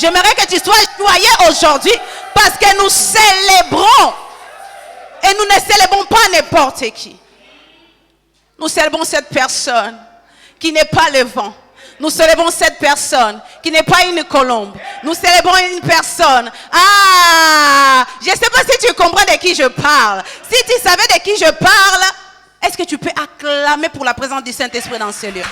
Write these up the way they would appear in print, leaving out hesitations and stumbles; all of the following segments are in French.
J'aimerais que tu sois joyeux aujourd'hui parce que nous célébrons. Et nous ne célébrons pas n'importe qui. Nous célébrons cette personne qui n'est pas le vent. Nous célébrons cette personne qui n'est pas une colombe. Nous célébrons une personne. Ah, je ne sais pas si tu comprends de qui je parle. Si tu savais de qui je parle, est-ce que tu peux acclamer pour la présence du Saint-Esprit dans ce lieu?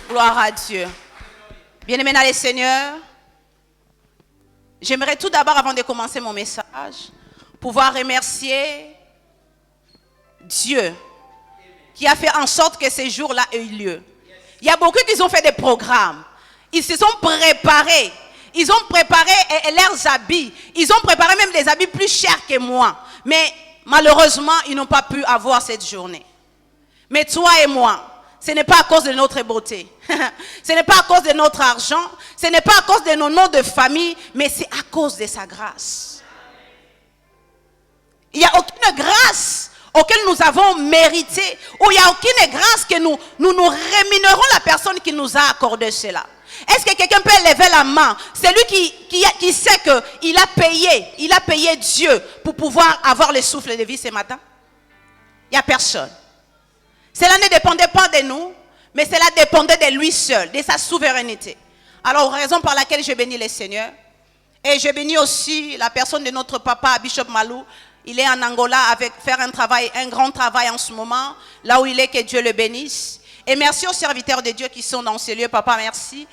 Gloire à Dieu. Bien-aimés dans le Seigneur, j'aimerais tout d'abord, avant de commencer mon message, pouvoir remercier Dieu qui a fait en sorte que ces jours-là aient eu lieu. Il y a beaucoup qui ont fait des programmes. Ils se sont préparés. Ils ont préparé leurs habits. Ils ont préparé même des habits plus chers que moi. Mais malheureusement, ils n'ont pas pu avoir cette journée. Mais toi et moi, ce n'est pas à cause de notre beauté. Ce n'est pas à cause de notre argent. Ce n'est pas à cause de nos noms de famille. Mais c'est à cause de sa grâce. Il n'y a aucune grâce auquel nous avons mérité, où il n'y a aucune grâce que nous rémunérons la personne qui nous a accordé cela. Est-ce que quelqu'un peut lever la main? C'est lui qui sait qu'il a payé Dieu pour pouvoir avoir le souffle de vie ce matin? Il n'y a personne. Cela ne dépendait pas de nous, mais cela dépendait de lui seul, de sa souveraineté. Alors, raison par laquelle je bénis le Seigneur, et je bénis aussi la personne de notre papa, Bishop Malou. Il est en Angola avec faire un grand travail en ce moment, là où il est, que Dieu le bénisse. Et merci aux serviteurs de Dieu qui sont dans ce lieu, papa, merci.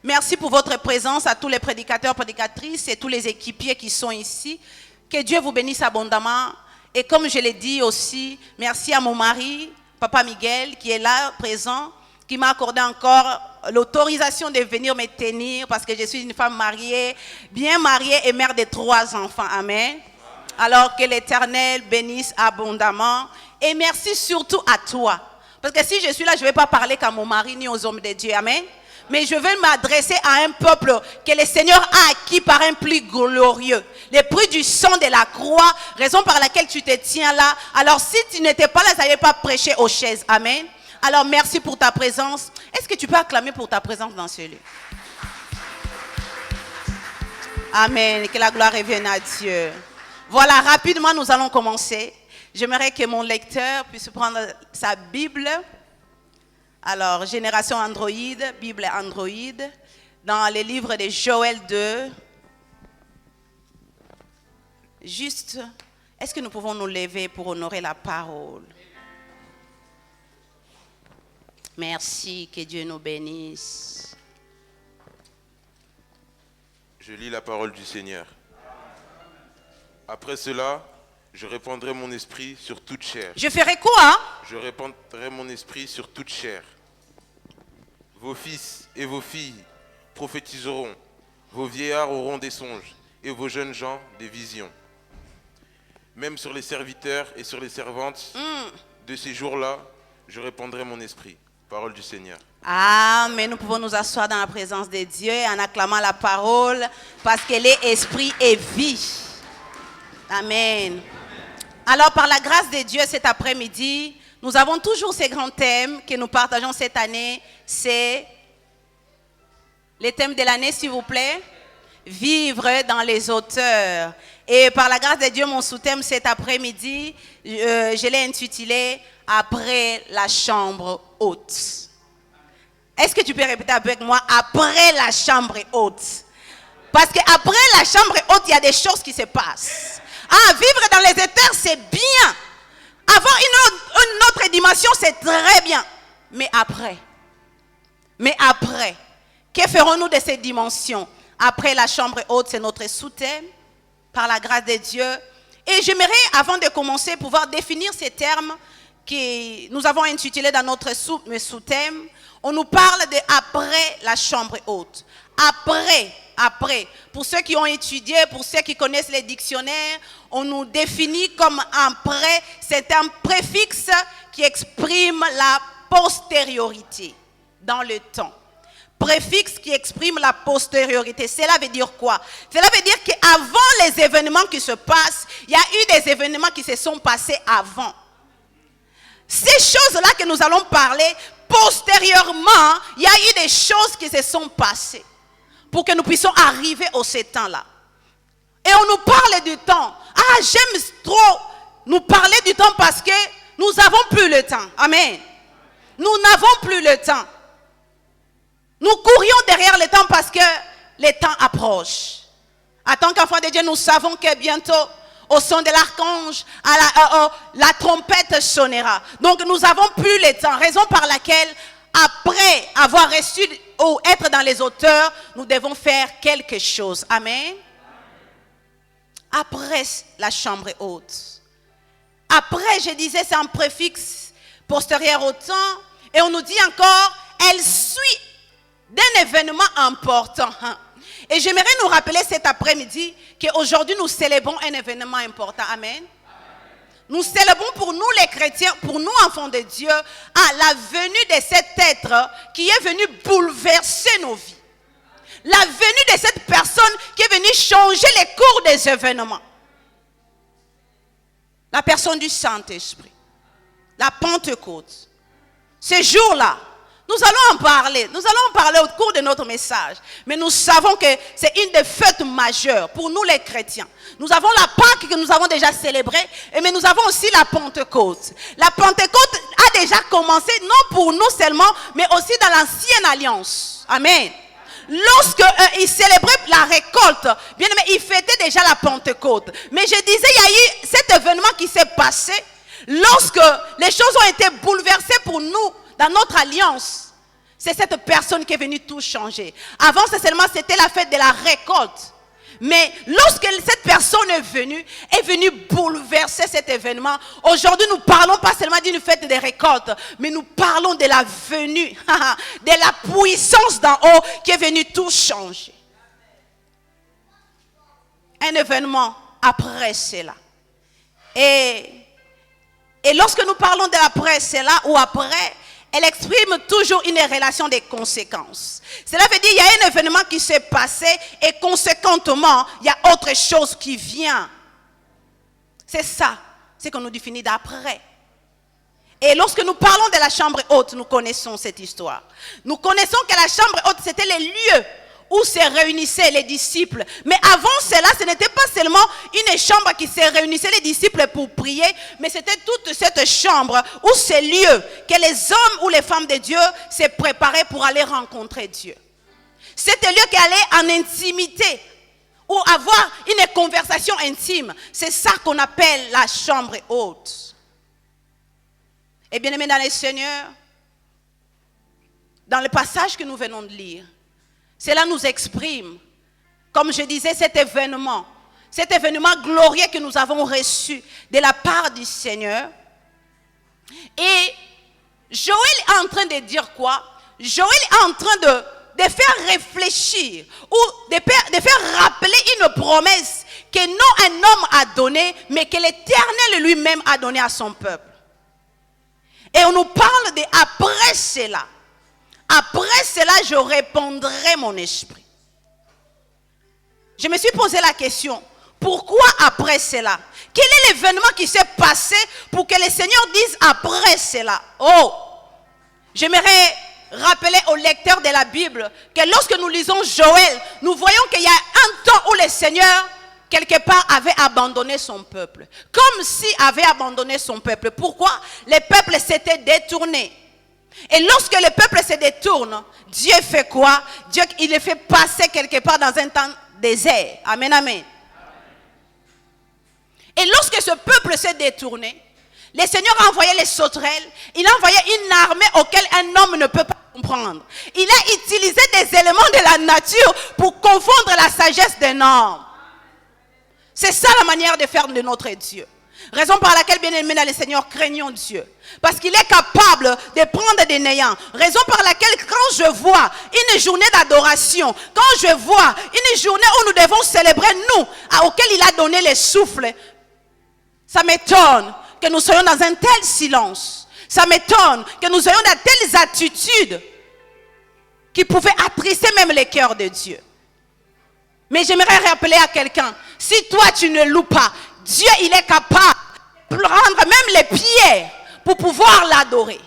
Merci pour votre présence, à tous les prédicateurs, prédicatrices et tous les équipiers qui sont ici. Que Dieu vous bénisse abondamment. Et comme je l'ai dit aussi, merci à mon mari, papa Miguel, qui est là, présent, qui m'a accordé encore l'autorisation de venir me tenir parce que je suis une femme mariée, bien mariée et mère de 3 enfants. Amen. Alors que l'Éternel bénisse abondamment. Et merci surtout à toi. Parce que si je suis là, je ne vais pas parler qu'à mon mari ni aux hommes de Dieu. Amen. Mais je vais m'adresser à un peuple que le Seigneur a acquis par un prix glorieux. Le prix du sang de la croix, raison par laquelle tu te tiens là. Alors si tu n'étais pas là, ça n'allait pas prêcher aux chaises. Amen. Alors merci pour ta présence. Est-ce que tu peux acclamer pour ta présence dans ce lieu? Amen. Que la gloire revienne à Dieu. Voilà, rapidement, nous allons commencer. J'aimerais que mon lecteur puisse prendre sa Bible. Alors, Génération Android, Bible Android, dans les livres de Joël 2. Juste, est-ce que nous pouvons nous lever pour honorer la parole? Merci, que Dieu nous bénisse. Je lis la parole du Seigneur. Après cela, je répandrai mon esprit sur toute chair. Je ferai quoi? Je répandrai mon esprit sur toute chair. Vos fils et vos filles prophétiseront, vos vieillards auront des songes, et vos jeunes gens des visions. Même sur les serviteurs et sur les servantes de ces jours-là, je répandrai mon esprit. Parole du Seigneur. Amen. Nous pouvons nous asseoir dans la présence de Dieu en acclamant la parole, parce qu'elle est esprit et vie. Amen. Alors, par la grâce de Dieu, cet après-midi, nous avons toujours ces grands thèmes que nous partageons cette année. C'est les thèmes de l'année, s'il vous plaît. Vivre dans les hauteurs. Et par la grâce de Dieu, mon sous-thème cet après-midi, je l'ai intitulé « Après la chambre haute ». Est-ce que tu peux répéter avec moi « Après la chambre haute ». Parce qu'après la chambre haute, il y a des choses qui se passent. Ah, vivre dans les hauteurs, c'est bien. Avoir une autre dimension, c'est très bien. Mais après, que ferons-nous de cette dimension? Après la chambre haute, c'est notre sous-thème, par la grâce de Dieu. Et j'aimerais, avant de commencer, pouvoir définir ces termes que nous avons intitulés dans notre sous-thème. On nous parle de après la chambre haute. Après. Pour ceux qui ont étudié, pour ceux qui connaissent les dictionnaires, on nous définit comme après. C'est un préfixe qui exprime la postériorité dans le temps. Préfixe qui exprime la postériorité. Cela veut dire quoi? Cela veut dire qu'avant les événements qui se passent, il y a eu des événements qui se sont passés avant. Ces choses-là que nous allons parler, postérieurement, il y a eu des choses qui se sont passées pour que nous puissions arriver au ce temps-là. Et on nous parle du temps. Ah, j'aime trop nous parler du temps parce que nous n'avons plus le temps. Amen. Nous n'avons plus le temps. Nous courions derrière le temps parce que le temps approche. En tant qu'enfants de Dieu, nous savons que bientôt, au son de l'archange, la trompette sonnera. Donc nous n'avons plus le temps. Raison par laquelle, après avoir reçu ou être dans les hauteurs, nous devons faire quelque chose. Amen. Après la chambre haute. Après, je disais, c'est un préfixe postérieur au temps. Et on nous dit encore, elle suit d'un événement important. Et j'aimerais nous rappeler cet après-midi qu'aujourd'hui nous célébrons un événement important. Amen. Nous célébrons pour nous les chrétiens, pour nous enfants de Dieu, la venue de cet être qui est venu bouleverser nos vies. La venue de cette personne qui est venue changer les cours des événements. La personne du Saint-Esprit. La Pentecôte. Ce jour-là, nous allons en parler. Nous allons en parler au cours de notre message. Mais nous savons que c'est une des fêtes majeures pour nous les chrétiens. Nous avons la Pâque que nous avons déjà célébrée, mais nous avons aussi la Pentecôte. La Pentecôte a déjà commencé, non pour nous seulement, mais aussi dans l'Ancienne Alliance. Amen. Lorsque ils célébraient la récolte, bien aimé, ils fêtaient déjà la Pentecôte. Mais je disais, il y a eu cet événement qui s'est passé lorsque les choses ont été bouleversées pour nous dans notre alliance. C'est cette personne qui est venue tout changer. Avant, c'était la fête de la récolte. Mais lorsque cette personne est venue bouleverser cet événement, aujourd'hui nous parlons pas seulement d'une fête de récolte, mais nous parlons de la venue, de la puissance d'en haut qui est venue tout changer. Un événement après cela. Et lorsque nous parlons de l'après cela ou après, elle exprime toujours une relation de conséquences. Cela veut dire qu'il y a un événement qui s'est passé et conséquemment, il y a autre chose qui vient. C'est ça, c'est qu'on nous définit d'après. Et lorsque nous parlons de la chambre haute, nous connaissons cette histoire. Nous connaissons que la chambre haute, c'était les lieux où se réunissaient les disciples. Mais avant cela, ce n'était pas seulement une chambre qui se réunissait les disciples pour prier, mais c'était toute cette chambre ou ces lieux que les hommes ou les femmes de Dieu se préparaient pour aller rencontrer Dieu. C'était lieu qui allait en intimité ou avoir une conversation intime. C'est ça qu'on appelle la chambre haute. Et bien aimés dans le Seigneur, dans le passage que nous venons de lire, cela nous exprime, comme je disais, cet événement glorieux que nous avons reçu de la part du Seigneur. Et Joël est en train de dire quoi? Joël est en train de faire réfléchir ou de faire rappeler une promesse que non un homme a donnée, mais que l'Éternel lui-même a donnée à son peuple. Et on nous parle de après cela. Après cela, je répandrai mon esprit. Je me suis posé la question, pourquoi après cela? Quel est l'événement qui s'est passé pour que le Seigneur dise après cela? Oh, j'aimerais rappeler aux lecteurs de la Bible que lorsque nous lisons Joël, nous voyons qu'il y a un temps où le Seigneur, quelque part, avait abandonné son peuple. Comme s'il avait abandonné son peuple. Pourquoi? Le peuple s'était détourné. Et lorsque le peuple se détourne, Dieu fait quoi? Dieu, il le fait passer quelque part dans un temps désert. Amen, amen. Et lorsque ce peuple s'est détourné, le Seigneur a envoyé les sauterelles. Il a envoyé une armée auquel un homme ne peut pas comprendre. Il a utilisé des éléments de la nature pour confondre la sagesse d'un homme. C'est ça la manière de faire de notre Dieu. Raison par laquelle, bien aimés dans le Seigneur, craignons Dieu. Parce qu'il est capable de prendre des néants. Raison par laquelle, quand je vois une journée d'adoration, quand je vois une journée où nous devons célébrer, nous, auquel il a donné le souffle, ça m'étonne que nous soyons dans un tel silence. Ça m'étonne que nous ayons de telles attitudes qui pouvaient attrister même le cœur de Dieu. Mais j'aimerais rappeler à quelqu'un, si toi tu ne loues pas, Dieu il est capable de prendre même les pierres pour pouvoir l'adorer.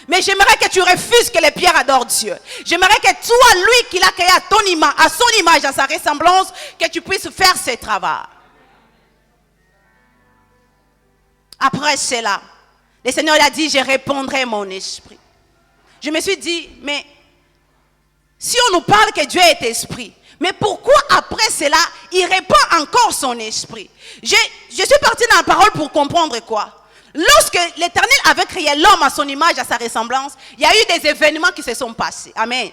Mais j'aimerais que tu refuses que les pierres adorent Dieu. J'aimerais que toi, lui qui l'a créé à ton image, à son image, à sa ressemblance, que tu puisses faire ce travail. Après cela, le Seigneur a dit, je répondrai mon esprit. Je me suis dit, mais si on nous parle que Dieu est esprit, mais pourquoi après cela, il répond encore son esprit? Je suis partie dans la parole pour comprendre quoi? Lorsque l'Éternel avait créé l'homme à son image, à sa ressemblance, il y a eu des événements qui se sont passés. Amen.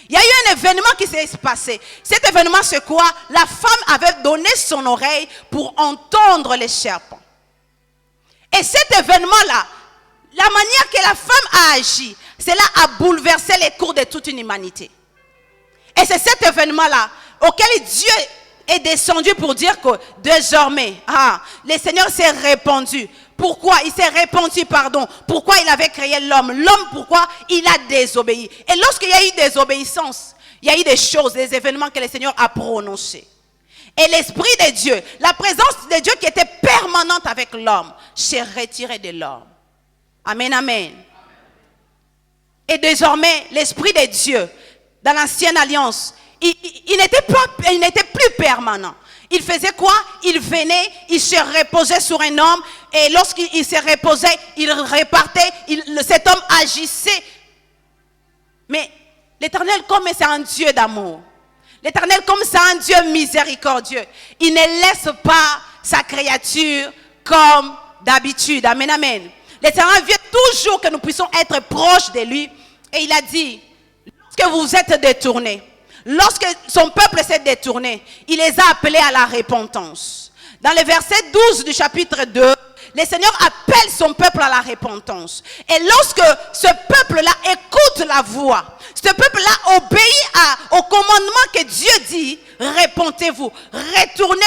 Il y a eu un événement qui s'est passé. Cet événement, c'est quoi? La femme avait donné son oreille pour entendre les serpents. Et cet événement-là, la manière que la femme a agi, cela a bouleversé les cours de toute une humanité. Et c'est cet événement-là auquel Dieu est descendu pour dire que désormais, le Seigneur s'est répandu. Pourquoi? Il s'est répandu, pardon. Pourquoi il avait créé l'homme? L'homme, pourquoi? Il a désobéi. Et lorsqu'il y a eu désobéissance, il y a eu des choses, des événements que le Seigneur a prononcés. Et l'Esprit de Dieu, la présence de Dieu qui était permanente avec l'homme, s'est retirée de l'homme. Amen, amen. Et désormais, l'Esprit de Dieu, dans l'ancienne alliance, il n'était plus permanent. Il faisait quoi? Il venait, il se reposait sur un homme, et lorsqu'il se reposait, il repartait, cet homme agissait. Mais l'Éternel, comme c'est un Dieu d'amour, l'Éternel, comme c'est un Dieu miséricordieux, il ne laisse pas sa créature comme d'habitude. Amen, amen. L'Éternel veut toujours que nous puissions être proches de lui. Et il a dit, lorsque vous vous êtes détournés, lorsque son peuple s'est détourné, il les a appelés à la repentance. Dans le verset 12 du chapitre 2, le Seigneur appelle son peuple à la repentance. Et lorsque ce peuple-là écoute la voix, ce peuple-là obéit au commandement que Dieu dit, repentez-vous, retournez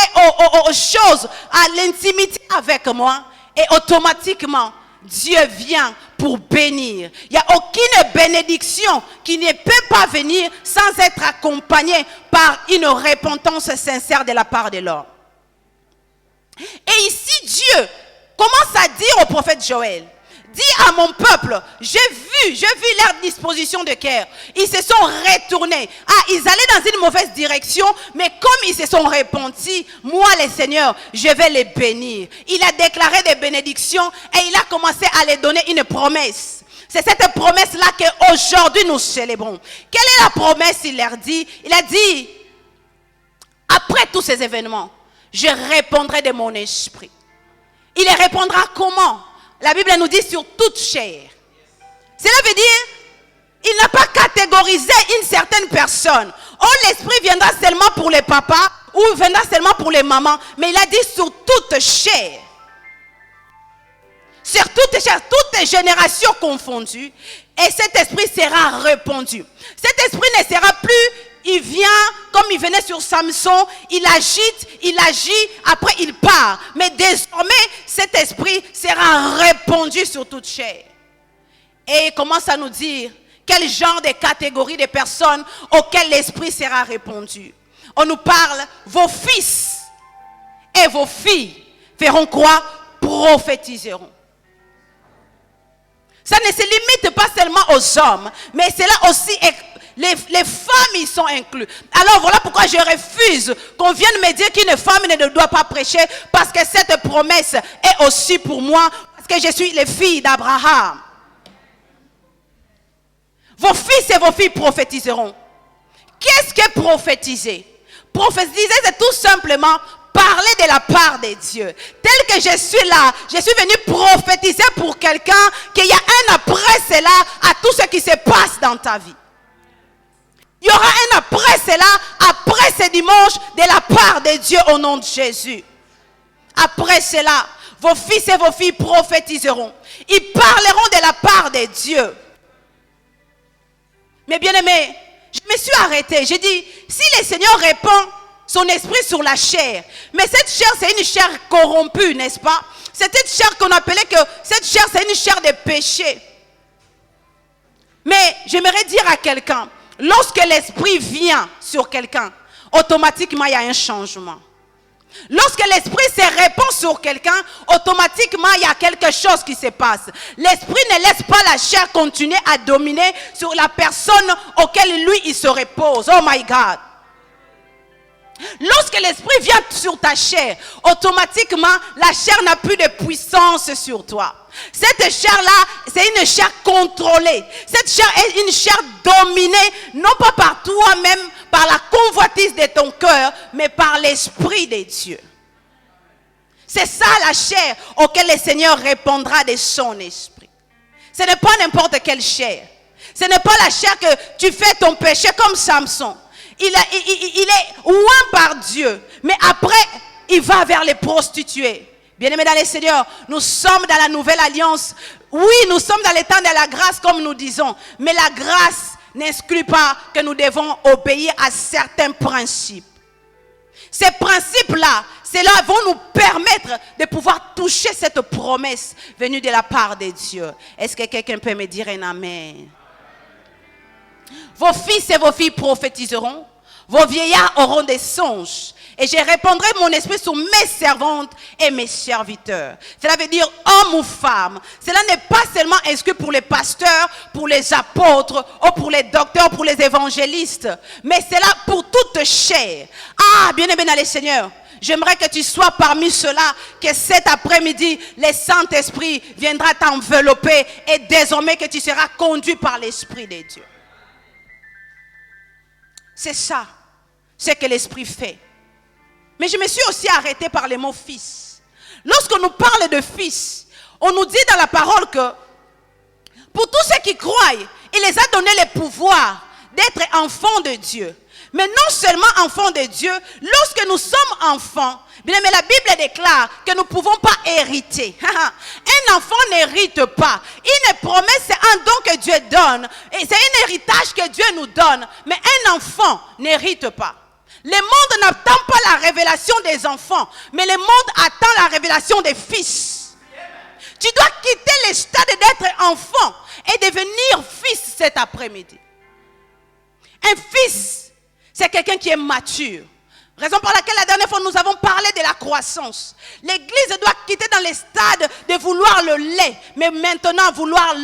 aux choses, à l'intimité avec moi, et automatiquement, Dieu vient pour bénir. Il n'y a aucune bénédiction qui ne peut pas venir sans être accompagnée par une repentance sincère de la part de l'homme. Et ici, Dieu commence à dire au prophète Joël, dis à mon peuple, j'ai vu leur disposition de cœur. Ils se sont retournés. Ils allaient dans une mauvaise direction, mais comme ils se sont repentis, moi le Seigneur, je vais les bénir. Il a déclaré des bénédictions et il a commencé à les donner une promesse. C'est cette promesse-là qu'aujourd'hui nous célébrons. Quelle est la promesse? Il leur dit, il a dit, après tous ces événements, je répondrai de mon esprit. Il les répondra comment? La Bible nous dit sur toute chair. Cela veut dire, il n'a pas catégorisé une certaine personne. Oh, l'esprit viendra seulement pour les papas ou viendra seulement pour les mamans. Mais il a dit sur toute chair. Sur toute chair, toutes les générations confondues. Et cet esprit sera répandu. Cet esprit ne sera plus, il vient comme il venait sur Samson, il agit, après il part. Mais désormais, cet esprit sera répandu sur toute chair. Et il commence à nous dire quel genre de catégorie de personnes auxquelles l'esprit sera répandu. On nous parle, vos fils et vos filles feront quoi? Prophétiseront. Ça ne se limite pas seulement aux hommes, mais c'est là aussi, les femmes y sont incluses. Alors voilà pourquoi je refuse qu'on vienne me dire qu'une femme ne doit pas prêcher, parce que cette promesse est aussi pour moi, parce que je suis les filles d'Abraham. Vos fils et vos filles prophétiseront. Qu'est-ce que prophétiser? Prophétiser, c'est tout simplement parler de la part de Dieu. Tel que je suis là, je suis venu prophétiser pour quelqu'un qu'il y a un après cela à tout ce qui se passe dans ta vie. Il y aura un après cela, après ce dimanche, de la part de Dieu au nom de Jésus. Après cela, vos fils et vos filles prophétiseront. Ils parleront de la part de Dieu. Mais bien aimé, je me suis arrêtée. J'ai dit, si le Seigneur répand son esprit sur la chair, mais cette chair c'est une chair corrompue, n'est-ce pas? C'est cette chair qu'on appelait que cette chair c'est une chair de péché. Mais j'aimerais dire à quelqu'un, lorsque l'esprit vient sur quelqu'un, automatiquement il y a un changement. Lorsque l'esprit se répand sur quelqu'un, automatiquement il y a quelque chose qui se passe. L'esprit ne laisse pas la chair continuer à dominer sur la personne auquel lui il se repose. Oh my God. Lorsque l'esprit vient sur ta chair, automatiquement la chair n'a plus de puissance sur toi. Cette chair-là, c'est une chair contrôlée. Cette chair est une chair dominée, non pas par toi-même, par la convoitise de ton cœur, mais par l'Esprit de Dieu. C'est ça la chair auquel le Seigneur répondra de son esprit. Ce n'est pas n'importe quelle chair. Ce n'est pas la chair que tu fais ton péché comme Samson. Il est loin par Dieu, mais après, il va vers les prostituées. Bien-aimés dans le Seigneur, nous sommes dans la nouvelle alliance. Oui, nous sommes dans le temps de la grâce, comme nous disons. Mais la grâce n'exclut pas que nous devons obéir à certains principes. Ces principes-là, ceux-là vont nous permettre de pouvoir toucher cette promesse venue de la part de Dieu. Est-ce que quelqu'un peut me dire un amen? Vos fils et vos filles prophétiseront. Vos vieillards auront des songes. Et je répandrai mon esprit sur mes servantes et mes serviteurs. Cela veut dire homme ou femme. Cela n'est pas seulement exclu pour les pasteurs, pour les apôtres, ou pour les docteurs, pour les évangélistes. Mais c'est là pour toute chair. Ah, bien-aimé dans le Seigneur. J'aimerais que tu sois parmi ceux-là, que cet après-midi, le Saint-Esprit viendra t'envelopper et désormais que tu seras conduit par l'Esprit de Dieu. C'est ça, ce que l'Esprit fait. Mais je me suis aussi arrêtée par le mot fils. Lorsqu'on nous parle de fils, on nous dit dans la parole que pour tous ceux qui croient, il les a donné le pouvoir d'être enfants de Dieu. Mais non seulement enfants de Dieu, lorsque nous sommes enfants, bien, mais la Bible déclare que nous ne pouvons pas hériter. Un enfant n'hérite pas. Une promesse, c'est un don que Dieu donne. Et c'est un héritage que Dieu nous donne. Mais un enfant n'hérite pas. Le monde n'attend pas la révélation des enfants, mais le monde attend la révélation des fils. Tu dois quitter le stade d'être enfant et devenir fils cet après-midi. Un fils, c'est quelqu'un qui est mature. Raison pour laquelle la dernière fois nous avons parlé de la croissance. L'église doit quitter dans le stade de vouloir le lait, mais maintenant vouloir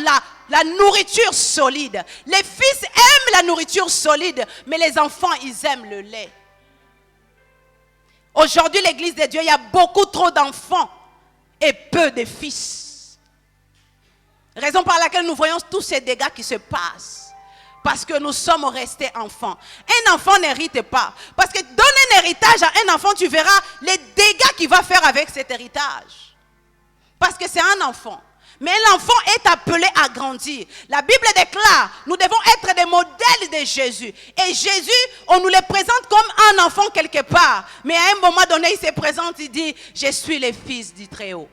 la nourriture solide. Les fils aiment la nourriture solide, mais les enfants, ils aiment le lait. Aujourd'hui, l'église de Dieu, il y a beaucoup trop d'enfants et peu de fils. Raison par laquelle nous voyons tous ces dégâts qui se passent. Parce que nous sommes restés enfants. Un enfant n'hérite pas. Parce que donner un héritage à un enfant, tu verras les dégâts qu'il va faire avec cet héritage. Parce que c'est un enfant. Mais l'enfant est appelé à grandir. La Bible déclare, nous devons être des modèles de Jésus. Et Jésus, on nous le présente comme un enfant quelque part. Mais à un moment donné, il se présente, il dit, je suis le fils du Très-Haut.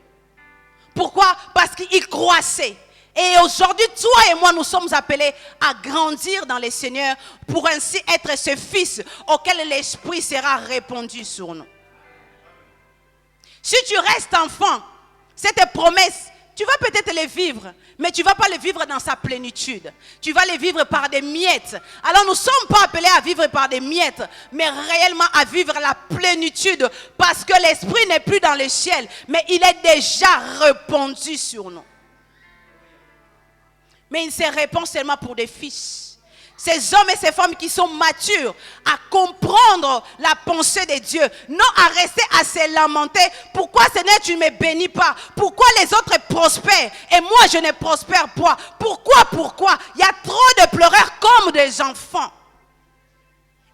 Pourquoi? Parce qu'il croissait. Et aujourd'hui, toi et moi, nous sommes appelés à grandir dans le Seigneur pour ainsi être ce fils auquel l'Esprit sera répandu sur nous. Si tu restes enfant, cette promesse, tu vas peut-être les vivre, mais tu ne vas pas les vivre dans sa plénitude. Tu vas les vivre par des miettes. Alors nous ne sommes pas appelés à vivre par des miettes, mais réellement à vivre la plénitude, parce que l'Esprit n'est plus dans le ciel, mais il est déjà répandu sur nous. Mais il se répand seulement pour des fils. Ces hommes et ces femmes qui sont matures à comprendre la pensée de Dieu. Non à rester à se lamenter. Pourquoi Seigneur tu ne me bénis pas? Pourquoi les autres prospèrent et moi je ne prospère pas? Pourquoi? Il y a trop de pleureurs comme des enfants.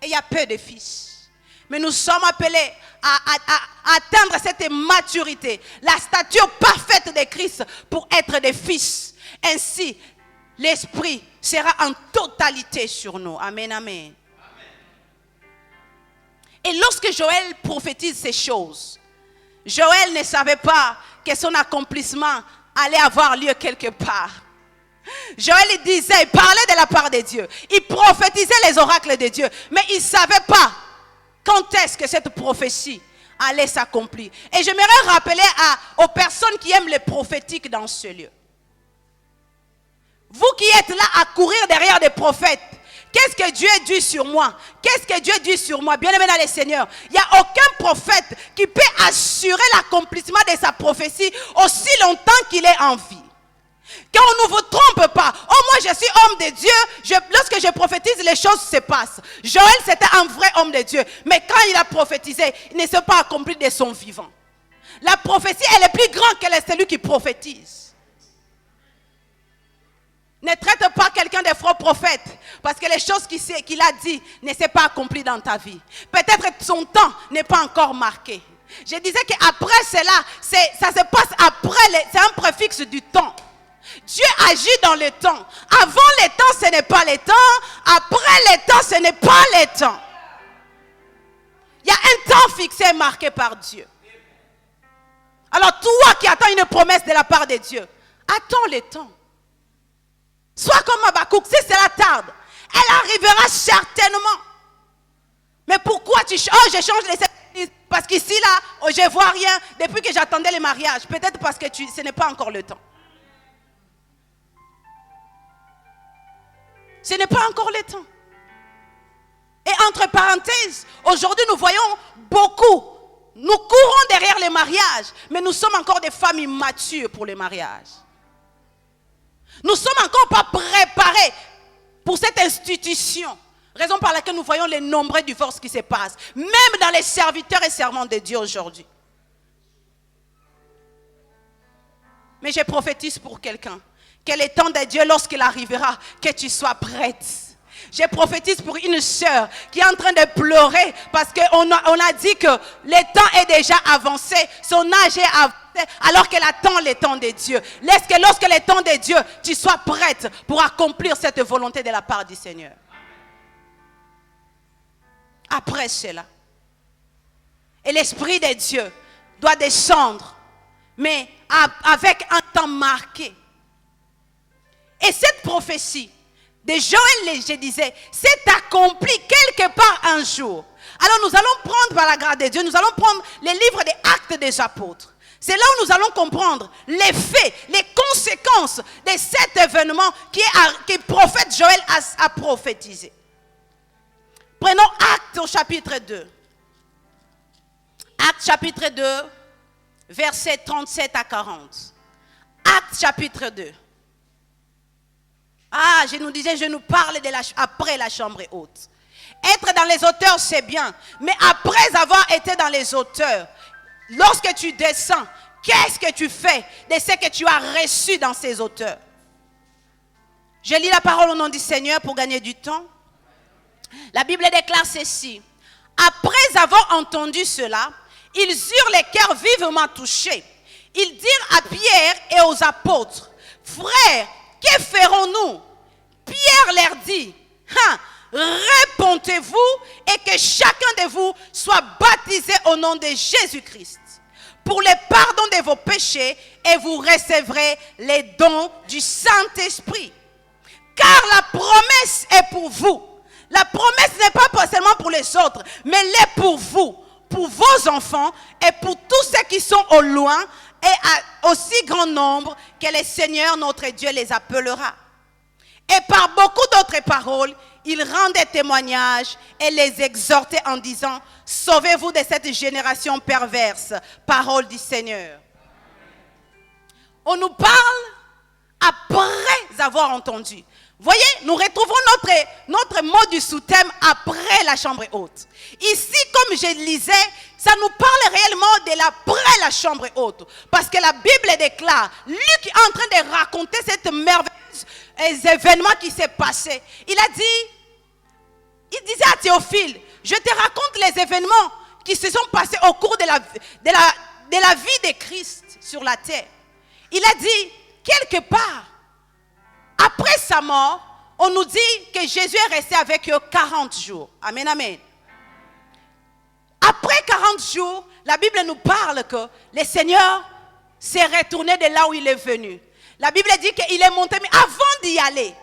Et il y a peu de fils. Mais nous sommes appelés à atteindre cette maturité. La stature parfaite de Christ pour être des fils. Ainsi, l'Esprit sera en totalité sur nous. Amen, amen. Et lorsque Joël prophétise ces choses, Joël ne savait pas que son accomplissement allait avoir lieu quelque part. Joël disait, il parlait de la part de Dieu. Il prophétisait les oracles de Dieu. Mais il ne savait pas quand est-ce que cette prophétie allait s'accomplir. Et j'aimerais rappeler aux personnes qui aiment les prophétiques dans ce lieu. Vous qui êtes là à courir derrière des prophètes, Qu'est-ce que Dieu dit sur moi? Qu'est-ce que Dieu dit sur moi? Bien-aimé dans le Seigneur, il n'y a aucun prophète qui peut assurer l'accomplissement de sa prophétie aussi longtemps qu'il est en vie. Qu'on ne vous trompe pas. Oh, moi je suis homme de Dieu. Lorsque je prophétise, les choses se passent. Joël, c'était un vrai homme de Dieu. Mais quand il a prophétisé, il ne s'est pas accompli de son vivant. La prophétie, elle est plus grande que celui qui prophétise. Ne traite pas quelqu'un de faux prophète parce que les choses qu'il a dit ne s'est pas accomplies dans ta vie. Peut-être que son temps n'est pas encore marqué. Je disais qu'après cela, ça se passe après, c'est un préfixe du temps. Dieu agit dans le temps. Avant le temps, ce n'est pas le temps. Après le temps, ce n'est pas le temps. Il y a un temps fixé marqué par Dieu. Alors toi qui attends une promesse de la part de Dieu, attends le temps. Sois comme Habakkuk, si cela tarde, elle arrivera certainement. Mais pourquoi je change les... Parce qu'ici, là, je ne vois rien depuis que j'attendais le mariage. Peut-être parce que ce n'est pas encore le temps. Ce n'est pas encore le temps. Et entre parenthèses, aujourd'hui, nous voyons beaucoup. Nous courons derrière les mariages, mais nous sommes encore des femmes immatures pour les mariages. Nous ne sommes encore pas préparés pour cette institution. Raison par laquelle nous voyons les nombreux divorces qui se passent. Même dans les serviteurs et servantes de Dieu aujourd'hui. Mais je prophétise pour quelqu'un. Que le temps de Dieu, lorsqu'il arrivera, que tu sois prête. Je prophétise pour une sœur qui est en train de pleurer parce qu'on a dit que le temps est déjà avancé. Son âge est avancé. Alors qu'elle attend le temps de Dieu. Laisse que lorsque le temps de Dieu, tu sois prête pour accomplir cette volonté de la part du Seigneur. Après cela. Et l'Esprit de Dieu doit descendre, mais avec un temps marqué. Et cette prophétie de Joël, je disais, s'est accomplie quelque part un jour. Alors nous allons prendre par la grâce de Dieu, nous allons prendre les livres des Actes des Apôtres. C'est là où nous allons comprendre les faits, les conséquences de cet événement que le prophète Joël a prophétisé. Prenons Actes au chapitre 2. Actes chapitre 2, versets 37 à 40. Actes chapitre 2. Ah, je nous parle après la chambre haute. Être dans les hauteurs, c'est bien. Mais après avoir été dans les hauteurs, lorsque tu descends, qu'est-ce que tu fais de ce que tu as reçu dans ces hauteurs? Je lis la parole au nom du Seigneur pour gagner du temps. La Bible déclare ceci. Après avoir entendu cela, ils eurent les cœurs vivement touchés. Ils dirent à Pierre et aux apôtres, frères, que ferons-nous? Pierre leur dit, répondez-vous et que chacun de vous soit baptisé au nom de Jésus-Christ pour le pardon de vos péchés et vous recevrez les dons du Saint-Esprit. Car la promesse est pour vous. La promesse n'est pas seulement pour les autres, mais elle est pour vous, pour vos enfants et pour tous ceux qui sont au loin et à aussi grand nombre que le Seigneur notre Dieu les appellera. Et par beaucoup d'autres paroles, il rendait témoignage et les exhortait en disant, sauvez-vous de cette génération perverse, parole du Seigneur. On nous parle après avoir entendu. Voyez, nous retrouvons notre mot du sous-thème après la chambre haute. Ici, comme je lisais, ça nous parle réellement de l'après la chambre haute. Parce que la Bible déclare, Luc est en train de raconter cette merveilleuse événement qui s'est passé. Il disait à Théophile, je te raconte les événements qui se sont passés au cours de la vie de Christ sur la terre. Il a dit, quelque part, après sa mort, on nous dit que Jésus est resté avec eux 40 jours. Amen, amen. Après 40 jours, la Bible nous parle que le Seigneur s'est retourné de là où il est venu. La Bible dit qu'il est monté, mais avant d'y aller,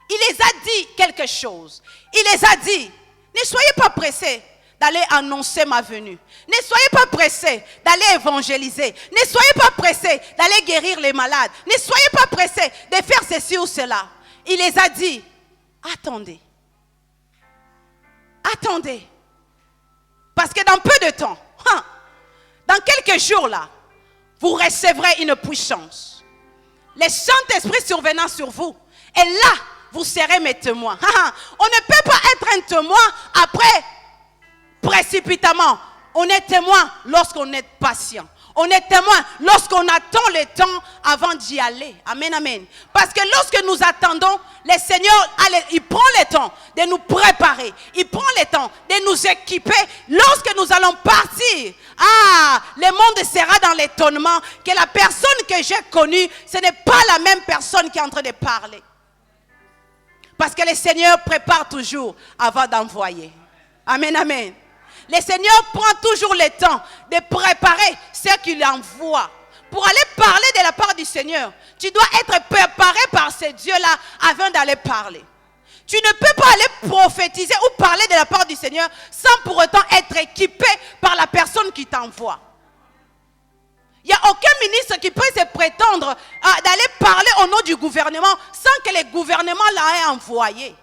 il les a dit quelque chose. Il les a dit, ne soyez pas pressés d'aller annoncer ma venue. Ne soyez pas pressés d'aller évangéliser. Ne soyez pas pressés d'aller guérir les malades. Ne soyez pas pressés de faire ceci ou cela. Il les a dit, attendez. attendez. Parce que dans peu de temps, dans quelques jours là, vous recevrez une puissance. Le Saint-Esprit survenant sur vous. Et là, vous serez mes témoins. On ne peut pas être un témoin après, précipitamment. On est témoin lorsqu'on est patient. On est témoin lorsqu'on attend le temps avant d'y aller. Amen, amen. Parce que lorsque nous attendons, le Seigneur, il prend le temps de nous préparer. Il prend le temps de nous équiper. Lorsque nous allons partir, le monde sera dans l'étonnement que la personne que j'ai connue, ce n'est pas la même personne qui est en train de parler. Parce que le Seigneur prépare toujours avant d'envoyer. Amen, amen. Le Seigneur prend toujours le temps de préparer ce qu'il envoie. Pour aller parler de la part du Seigneur, tu dois être préparé par ce Dieu-là avant d'aller parler. Tu ne peux pas aller prophétiser ou parler de la part du Seigneur sans pour autant être équipé par la personne qui t'envoie. Il n'y a aucun ministre qui peut se prétendre d'aller parler au nom du gouvernement sans que le gouvernement l'ait envoyé.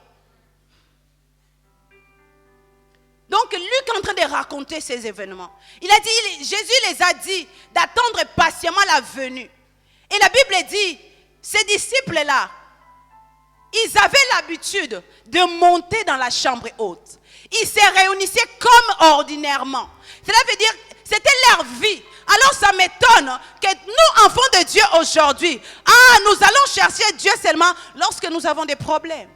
Donc Luc est en train de raconter ces événements. Jésus les a dit d'attendre patiemment la venue. Et la Bible dit, ces disciples-là, ils avaient l'habitude de monter dans la chambre haute. Ils se réunissaient comme ordinairement. Cela veut dire, c'était leur vie. Alors ça m'étonne que nous, enfants de Dieu aujourd'hui, nous allons chercher Dieu seulement lorsque nous avons des problèmes.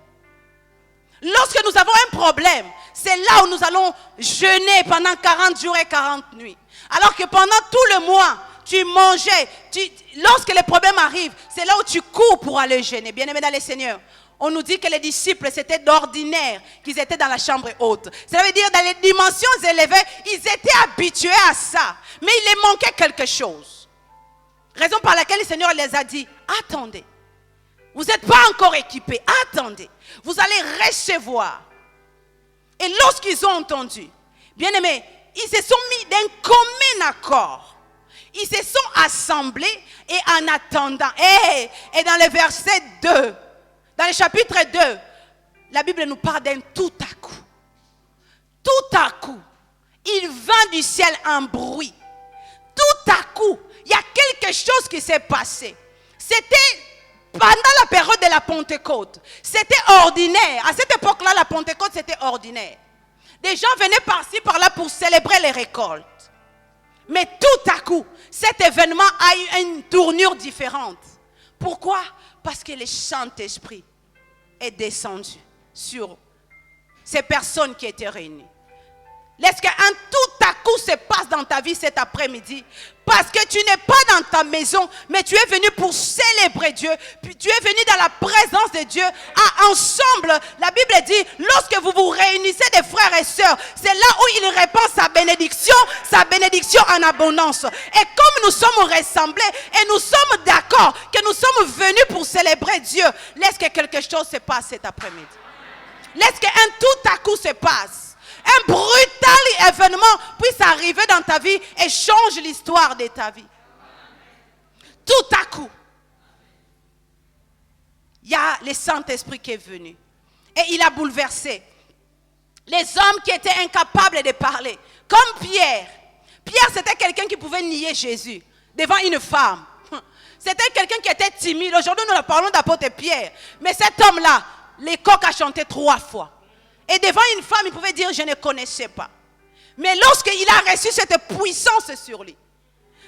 Lorsque nous avons un problème, c'est là où nous allons jeûner pendant 40 jours et 40 nuits. Alors que pendant tout le mois, tu mangeais. Lorsque les problèmes arrivent, c'est là où tu cours pour aller jeûner. Bien-aimés dans le Seigneur, on nous dit que les disciples, c'était d'ordinaire qu'ils étaient dans la chambre haute. Cela veut dire dans les dimensions élevées, ils étaient habitués à ça. Mais il les manquait quelque chose. Raison par laquelle le Seigneur les a dit, attendez. Vous n'êtes pas encore équipés. Attendez. Vous allez recevoir. Et lorsqu'ils ont entendu, bien aimés, ils se sont mis d'un commun accord. Ils se sont assemblés et en attendant. Et dans le verset 2, dans le chapitre 2, la Bible nous parle d'un tout à coup. Tout à coup, il vint du ciel un bruit. Tout à coup, il y a quelque chose qui s'est passé. C'était pendant la période de la Pentecôte. C'était ordinaire. À cette époque-là, la Pentecôte, c'était ordinaire. Des gens venaient par-ci, par-là pour célébrer les récoltes. Mais tout à coup, cet événement a eu une tournure différente. Pourquoi? Parce que le Saint-Esprit est descendu sur ces personnes qui étaient réunies. Laisse qu'un tout à coup se passe dans ta vie cet après-midi. Parce que tu n'es pas dans ta maison, mais tu es venu pour célébrer Dieu. Puis tu es venu dans la présence de Dieu. Ensemble, la Bible dit, lorsque vous vous réunissez des frères et sœurs, c'est là où il répand sa bénédiction en abondance. Et comme nous sommes ressemblés et nous sommes d'accord que nous sommes venus pour célébrer Dieu, laisse que quelque chose se passe cet après-midi. Laisse qu'un tout à coup se passe. Un brutal événement puisse arriver dans ta vie et change l'histoire de ta vie. Tout à coup, il y a le Saint-Esprit qui est venu. Et il a bouleversé les hommes qui étaient incapables de parler. Comme Pierre. Pierre, c'était quelqu'un qui pouvait nier Jésus devant une femme. C'était quelqu'un qui était timide. Aujourd'hui, nous parlons d'apôtre Pierre. Mais cet homme-là, les coqs a chanté 3 fois. Et devant une femme, il pouvait dire, je ne connaissais pas. Mais lorsqu'il a reçu cette puissance sur lui,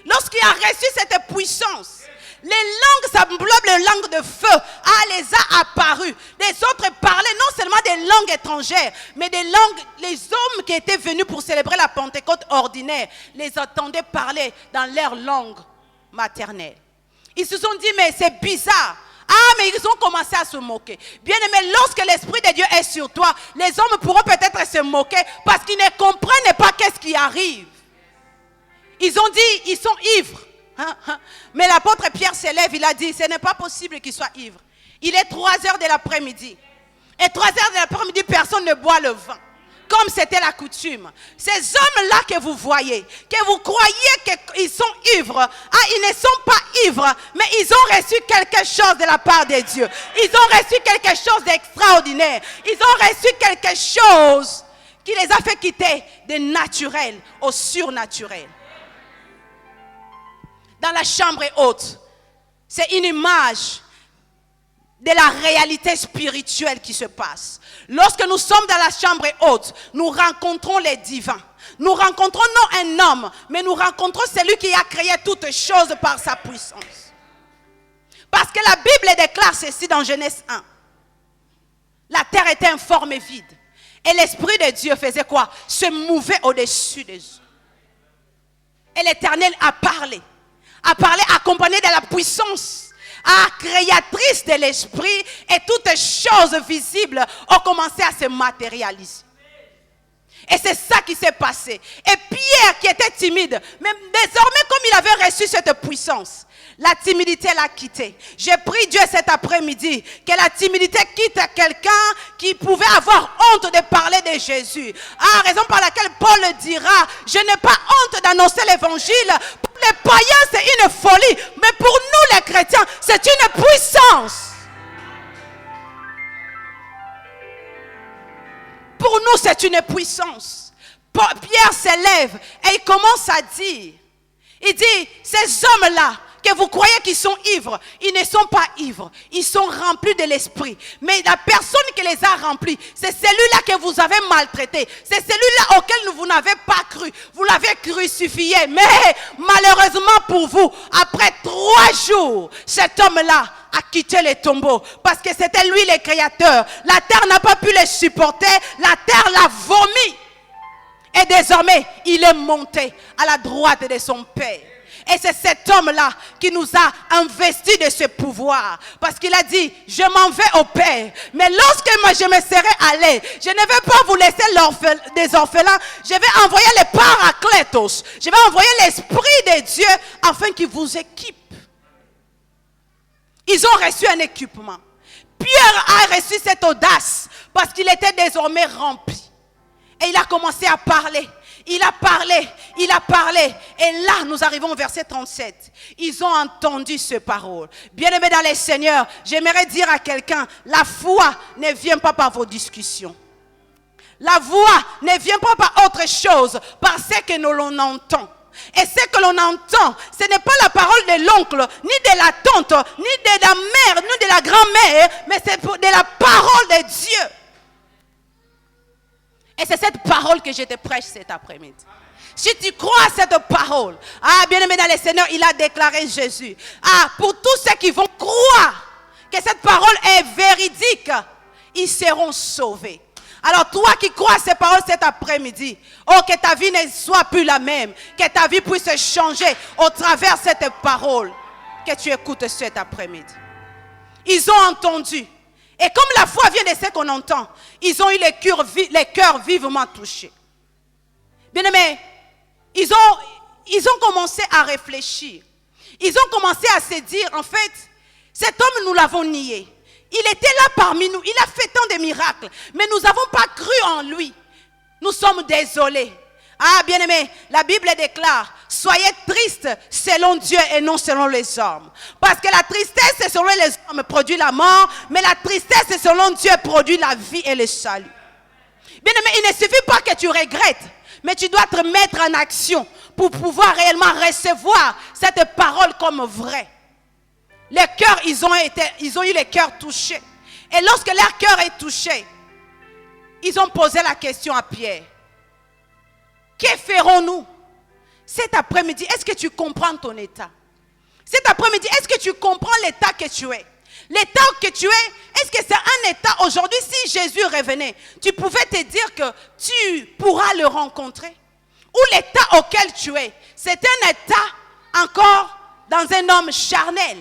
lorsqu'il a reçu cette puissance, les langues semblables aux langues de feu, les a apparues. Les autres parlaient non seulement des langues étrangères, mais des langues, les hommes qui étaient venus pour célébrer la Pentecôte ordinaire, les entendaient parler dans leur langue maternelle. Ils se sont dit, mais c'est bizarre. Mais ils ont commencé à se moquer. Bien aimé, lorsque l'Esprit de Dieu est sur toi, les hommes pourront peut-être se moquer parce qu'ils ne comprennent pas qu'est-ce qui arrive. Ils ont dit, ils sont ivres. Mais l'apôtre Pierre se lève, il a dit, ce n'est pas possible qu'ils soient ivres. Il est 3h de l'après-midi. Et 3h de l'après-midi, personne ne boit le vin. Comme c'était la coutume. Ces hommes-là que vous voyez, que vous croyez qu'ils sont ivres, ils ne sont pas ivres, mais ils ont reçu quelque chose de la part de Dieu. Ils ont reçu quelque chose d'extraordinaire. Ils ont reçu quelque chose qui les a fait quitter des naturels au surnaturel. Dans la chambre haute, c'est une image de la réalité spirituelle qui se passe. Lorsque nous sommes dans la chambre haute, nous rencontrons les divins. Nous rencontrons non un homme, mais nous rencontrons celui qui a créé toutes choses par sa puissance. Parce que la Bible déclare ceci dans Genèse 1. La terre était informe et vide. Et l'Esprit de Dieu faisait quoi? Se mouvait au-dessus des eaux. Et l'Éternel a parlé accompagné de la puissance créatrice de l'Esprit, et toutes choses visibles ont commencé à se matérialiser. Et c'est ça qui s'est passé. Et Pierre, qui était timide, mais désormais comme il avait reçu cette puissance, la timidité l'a quitté. J'ai prié Dieu cet après-midi que la timidité quitte quelqu'un qui pouvait avoir honte de parler de Jésus. Raison par laquelle Paul dira, je n'ai pas honte d'annoncer l'évangile. Pour les païens, c'est une folie. Mais pour nous les chrétiens, c'est une puissance. Pour nous, c'est une puissance. Pierre s'élève et il commence à dire, il dit, ces hommes-là, que vous croyez qu'ils sont ivres, ils ne sont pas ivres, ils sont remplis de l'esprit. Mais la personne qui les a remplis, c'est celui-là que vous avez maltraité, c'est celui-là auquel vous n'avez pas cru, vous l'avez crucifié. Mais malheureusement pour vous, après 3 jours, cet homme-là a quitté les tombeaux, parce que c'était lui le créateur. La terre n'a pas pu le supporter, la terre l'a vomi. Et désormais, il est monté à la droite de son Père. Et c'est cet homme-là qui nous a investi de ce pouvoir. Parce qu'il a dit, je m'en vais au Père. Mais lorsque moi je me serai allé, je ne vais pas vous laisser des orphelins. Je vais envoyer les paraclétos. Je vais envoyer l'Esprit de Dieu afin qu'il vous équipe. Ils ont reçu un équipement. Pierre a reçu cette audace parce qu'il était désormais rempli. Et il a commencé à parler. Il a parlé. Et là, nous arrivons au verset 37. Ils ont entendu ces paroles. Bien-aimés dans les Seigneurs, j'aimerais dire à quelqu'un, la foi ne vient pas par vos discussions. La foi ne vient pas par autre chose, par ce que l'on entend. Et ce que l'on entend, ce n'est pas la parole de l'oncle, ni de la tante, ni de la mère, ni de la grand-mère, mais c'est de la parole de Dieu. Et c'est cette parole que je te prêche cet après-midi. Si tu crois à cette parole, bien-aimé dans le Seigneur, il a déclaré Jésus. Pour tous ceux qui vont croire que cette parole est véridique, ils seront sauvés. Alors toi qui crois à ces paroles cet après-midi, que ta vie ne soit plus la même, que ta vie puisse changer au travers de cette parole que tu écoutes cet après-midi. Ils ont entendu. Et comme la foi vient de ce qu'on entend, ils ont eu les cœurs vivement touchés. Bien-aimés, ils ont commencé à réfléchir. Ils ont commencé à se dire, en fait, cet homme, nous l'avons nié. Il était là parmi nous, il a fait tant de miracles, mais nous n'avons pas cru en lui. Nous sommes désolés. Bien-aimés, la Bible déclare, soyez tristes selon Dieu et non selon les hommes. Parce que la tristesse selon les hommes produit la mort, mais la tristesse selon Dieu produit la vie et le salut. Bien-aimés, il ne suffit pas que tu regrettes, mais tu dois te mettre en action pour pouvoir réellement recevoir cette parole comme vraie. Les cœurs, ils ont eu les cœurs touchés. Et lorsque leur cœur est touché, ils ont posé la question à Pierre. Que ferons-nous cet après-midi? Est-ce que tu comprends ton état? Cet après-midi, est-ce que tu comprends l'état que tu es? L'état que tu es, est-ce que c'est un état aujourd'hui? Si Jésus revenait, tu pouvais te dire que tu pourras le rencontrer? Ou l'état auquel tu es, c'est un état encore dans un homme charnel?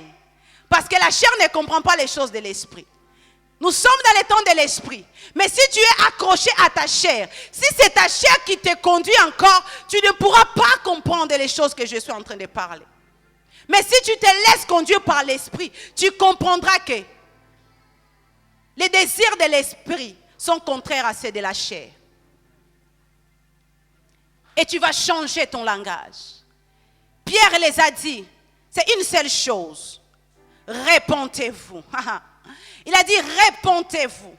Parce que la chair ne comprend pas les choses de l'esprit. Nous sommes dans le temps de l'esprit. Mais si tu es accroché à ta chair, si c'est ta chair qui te conduit encore, tu ne pourras pas comprendre les choses que je suis en train de parler. Mais si tu te laisses conduire par l'esprit, tu comprendras que les désirs de l'esprit sont contraires à ceux de la chair. Et tu vas changer ton langage. Pierre les a dit, c'est une seule chose. Répentez-vous. Il a dit répentez-vous.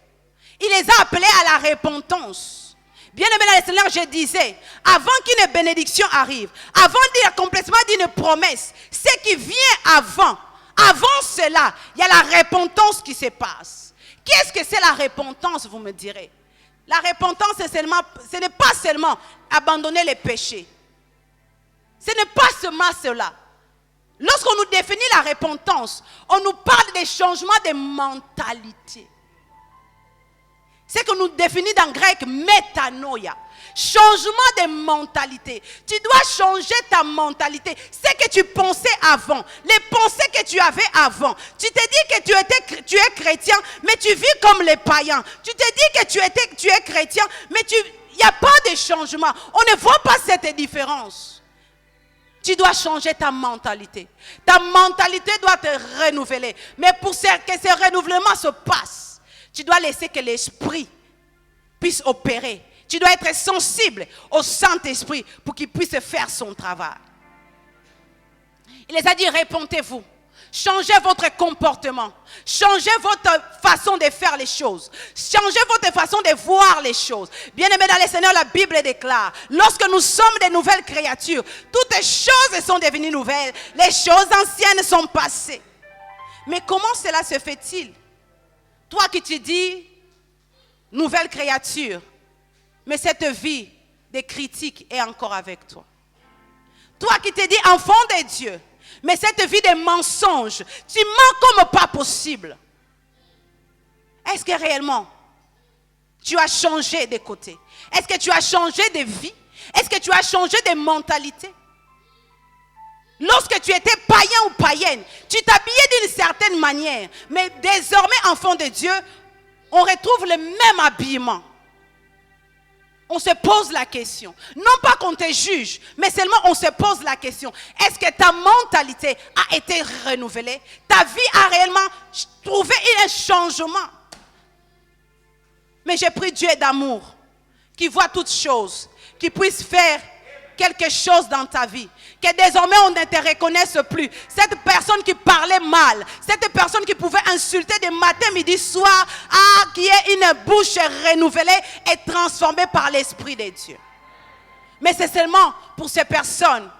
Il les a appelés à la repentance. Bien aimé dans le Seigneur, je disais, avant qu'une bénédiction arrive, avant l'accomplissement d'une promesse, ce qui vient avant cela, il y a la repentance qui se passe. Qu'est-ce que c'est la repentance, vous me direz? La repentance, ce n'est pas seulement abandonner les péchés. Ce n'est pas seulement cela. Lorsqu'on nous définit la repentance, on nous parle des changements de mentalité. C'est que nous définit dans le grec métanoïa. Changement de mentalité. Tu dois changer ta mentalité. Ce que tu pensais avant, les pensées que tu avais avant. Tu te dis que tu es chrétien, mais tu vis comme les païens. Tu te dis que tu es chrétien, mais il n'y a pas de changement. On ne voit pas cette différence. Tu dois changer ta mentalité. Ta mentalité doit te renouveler. Mais pour que ce renouvellement se passe, tu dois laisser que l'Esprit puisse opérer. Tu dois être sensible au Saint-Esprit pour qu'il puisse faire son travail. Il les a dit, répentez-vous. Changez votre comportement. Changez votre façon de faire les choses. Changez votre façon de voir les choses. Bien-aimés dans le Seigneur, la Bible déclare, lorsque nous sommes des nouvelles créatures, toutes les choses sont devenues nouvelles. Les choses anciennes sont passées. Mais comment cela se fait-il? Toi qui te dis, nouvelle créature, mais cette vie de critique est encore avec toi. Toi qui te dis enfant de Dieu, mais cette vie de mensonges, tu mens comme pas possible. Est-ce que réellement, tu as changé de côté? Est-ce que tu as changé de vie? Est-ce que tu as changé de mentalité? Lorsque tu étais païen ou païenne, tu t'habillais d'une certaine manière, mais désormais, enfant de Dieu, on retrouve le même habillement. On se pose la question. Non pas qu'on te juge, mais seulement on se pose la question. Est-ce que ta mentalité a été renouvelée? Ta vie a réellement trouvé un changement? Mais j'ai pris Dieu d'amour, qui voit toutes choses, qui puisse faire quelque chose dans ta vie. Que désormais on ne te reconnaisse plus. Cette personne qui parlait mal, cette personne qui pouvait insulter de matin, midi, soir, qui est une bouche renouvelée et transformée par l'Esprit de Dieu. Mais c'est seulement pour ces personnes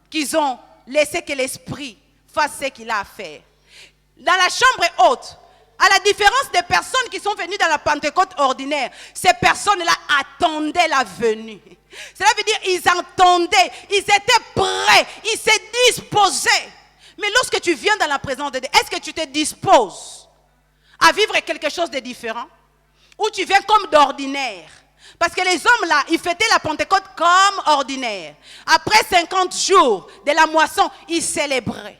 qui ont laissé que l'Esprit fasse ce qu'il a à faire. Dans la chambre haute, à la différence des personnes qui sont venues dans la Pentecôte ordinaire, ces personnes-là attendaient la venue. Cela veut dire qu'ils entendaient, ils étaient prêts, ils se disposaient. Mais lorsque tu viens dans la présence de Dieu, est-ce que tu te disposes à vivre quelque chose de différent? Ou tu viens comme d'ordinaire? Parce que les hommes là, ils fêtaient la Pentecôte comme ordinaire. Après 50 jours de la moisson, ils célébraient.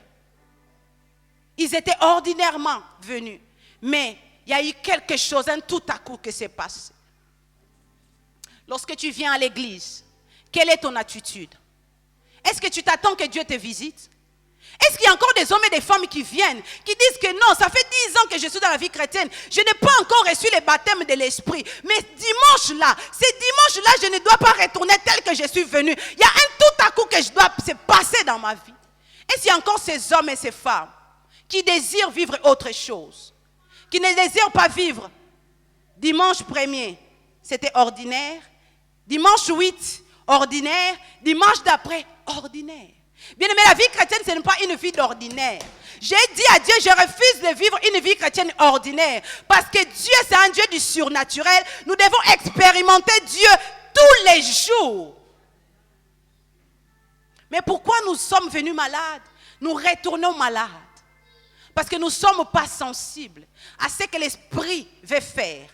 Ils étaient ordinairement venus. Mais il y a eu quelque chose, un tout à coup qui s'est passé. Lorsque tu viens à l'église, quelle est ton attitude? Est-ce que tu t'attends que Dieu te visite? Est-ce qu'il y a encore des hommes et des femmes qui viennent, qui disent que non, ça fait 10 ans que je suis dans la vie chrétienne, je n'ai pas encore reçu le baptême de l'Esprit, mais dimanche là, je ne dois pas retourner tel que je suis venu. Il y a un tout à coup que je dois se passer dans ma vie. Est-ce qu'il y a encore ces hommes et ces femmes qui désirent vivre autre chose? Qui ne désirent pas vivre. Dimanche 1er, c'était ordinaire. Dimanche 8, ordinaire. Dimanche d'après, ordinaire. Bien aimé, la vie chrétienne, ce n'est pas une vie d'ordinaire. J'ai dit à Dieu, je refuse de vivre une vie chrétienne ordinaire. Parce que Dieu, c'est un Dieu du surnaturel. Nous devons expérimenter Dieu tous les jours. Mais pourquoi nous sommes venus malades? Nous retournons malades. Parce que nous ne sommes pas sensibles à ce que l'Esprit veut faire.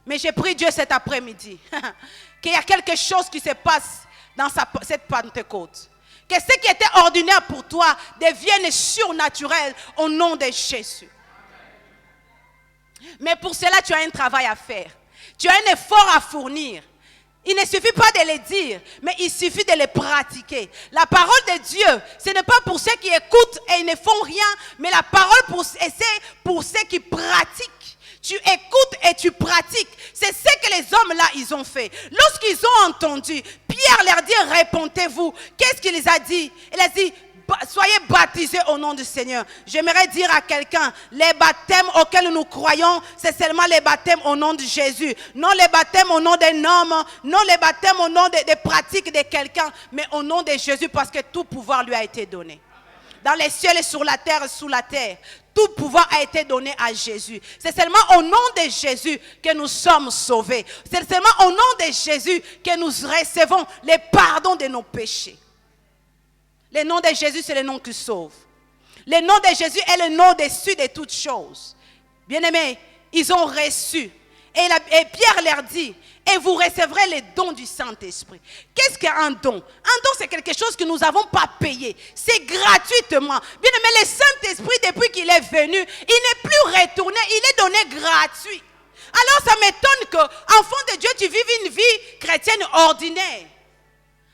Mais j'ai prié Dieu cet après-midi qu'il y a quelque chose qui se passe dans cette Pentecôte. Que ce qui était ordinaire pour toi devienne surnaturel au nom de Jésus. Mais pour cela, tu as un travail à faire. Tu as un effort à fournir. Il ne suffit pas de les dire, mais il suffit de les pratiquer. La parole de Dieu, ce n'est pas pour ceux qui écoutent et ils ne font rien, mais la parole c'est pour ceux qui pratiquent. Tu écoutes et tu pratiques. C'est ce que les hommes là, ils ont fait. Lorsqu'ils ont entendu, Pierre leur dit, répondez-vous. Qu'est-ce qu'il les a dit? Il a dit, soyez baptisés au nom du Seigneur. J'aimerais dire à quelqu'un, les baptêmes auxquels nous croyons, c'est seulement les baptêmes au nom de Jésus. Non les baptêmes au nom d'un homme, non les baptêmes au nom des pratiques de quelqu'un, mais au nom de Jésus parce que tout pouvoir lui a été donné. Dans les cieux et sur la terre, sous la terre, tout pouvoir a été donné à Jésus. C'est seulement au nom de Jésus que nous sommes sauvés. C'est seulement au nom de Jésus que nous recevons les pardons de nos péchés. Le nom de Jésus, c'est le nom qui sauve. Le nom de Jésus est le nom au-dessus de toutes choses. Bien-aimés, ils ont reçu. Et Pierre leur dit, et vous recevrez les dons du Saint-Esprit. Qu'est-ce qu'un don? Un don, c'est quelque chose que nous n'avons pas payé. C'est gratuitement. Bien-aimés, le Saint-Esprit, depuis qu'il est venu, il n'est plus retourné, il est donné gratuit. Alors ça m'étonne que, enfant de Dieu, tu vives une vie chrétienne ordinaire.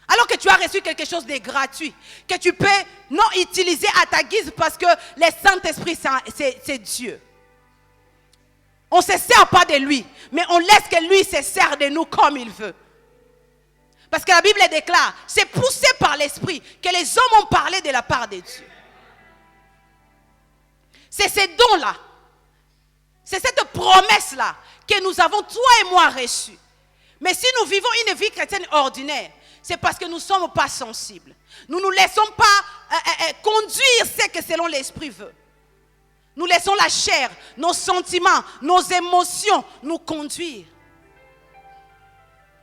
Alors que tu as reçu quelque chose de gratuit, que tu peux non utiliser à ta guise parce que le Saint-Esprit, c'est Dieu. On ne se sert pas de lui, mais on laisse que lui se sert de nous comme il veut. Parce que la Bible déclare, c'est poussé par l'Esprit que les hommes ont parlé de la part de Dieu. C'est ces dons-là, c'est cette promesse-là que nous avons, toi et moi, reçue. Mais si nous vivons une vie chrétienne ordinaire, c'est parce que nous ne sommes pas sensibles. Nous ne nous laissons pas conduire ce que selon l'Esprit veut. Nous laissons la chair, nos sentiments, nos émotions nous conduire.